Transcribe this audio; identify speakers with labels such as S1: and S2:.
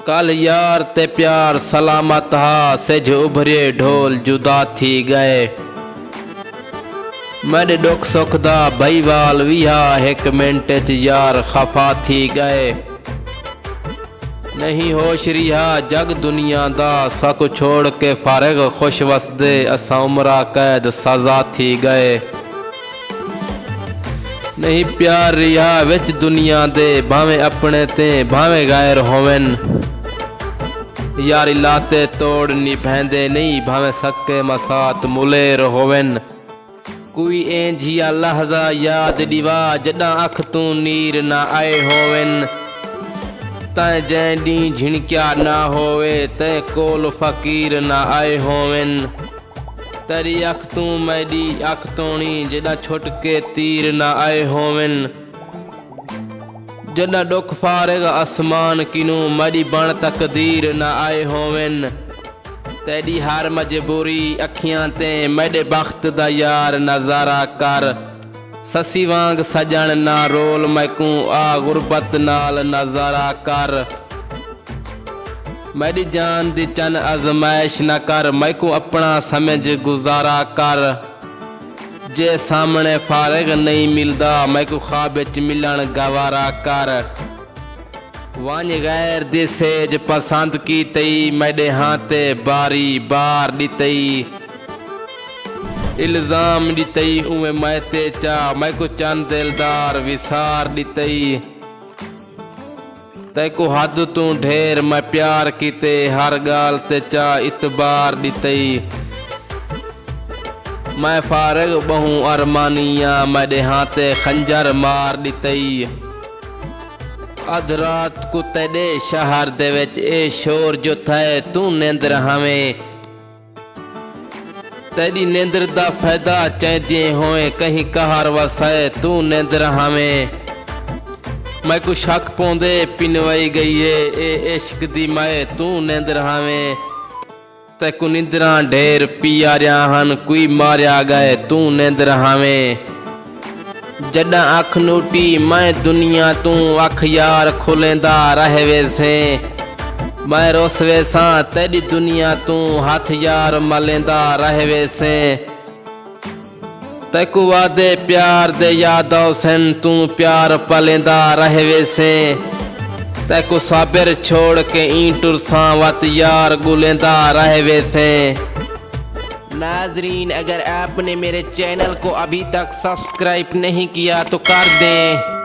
S1: कल यार ते प्यार सलामत हा सिज उभरे ढोल जुदा थी गए। मेरे दुख सुख दा भईवाल विहा एक मिनट च यार खफा थी गए। नहीं होश रिहा जग दुनिया दा सब छोड़ के फारग खुश वसदे असा उमरा कैद सजा थी गए। नहीं प्यार रिहा विच दुनिया दे भावे अपने ते भावे गैर होवन। यारी लाते तोड़ निभैंदे नहीं भावे सक्के मसात मुलेर होवन। कोई एंजिया लहजा याद दिवा जडा अख तू नीर ना आए होवन। तै जैं डी झिणकिया ना होवे तै कोल फकीर ना आए होवन। तेरी अख तू मैडी अख तोणी जडा छुटके तीर ना आए होवन। जडा दुख फारेग आसमान किनू मड़ी बण तकदीर ना आए होवन। तेरी हर मजबूरी अखियां ते मेरे बख्त दा यार नजारा कर। ससी वांग सजन ना रोल मैकू आ गुरबत नाल नजारा कर। मेरी जान दी चन आजमाइश न कर मैकू अपना समझ गुजारा कर। जे सामने फारग नहीं मिलदा मैकू ख्वाब विच मिलन गवारा कर। वांज गैर दी सेज पसंद की तई मेरे हाथे बारी बार दितई। इल्जाम दितई उमे मैते चा मैकू चंद दिलदार विसार दितई। तैको हद तू ढेर मैं प्यार किते हर गाल ते चा इतबार दितई। मैं फारग बहु अरमानिया मेरे हाथे खंजर मार दितई। अध रात को तेरे शहर दे विच ए शोर जो थे तू नींदर हमें। तेरी नींदर दा फायदा चैदे होए कहीं कहर वसे तू नींदर हमें। मैं को शक पौंदे पिनवाई गई है ए इश्क दी मैं तू नींदर हमें। तैको निंदरा ढेर पियारिया हन कोई मारिया गए तू नींदर हमें। जडा अख नूटी मैं दुनिया तू अख यार खुलेंदा रह वैसे। मैं रोस वैसा तेरी दुनिया तू हाथ यार मलेंदा रह वैसे। तैको वादे प्यार दे याद सन तू प्यार पलेंदा रह वैसे। तैको साबिर छोड़ के ईंटुर सा वत यार गुलेंदा रह वैसे। नाजरीन अगर आपने मेरे चैनल को अभी तक सब्सक्राइब नहीं किया तो कर दें।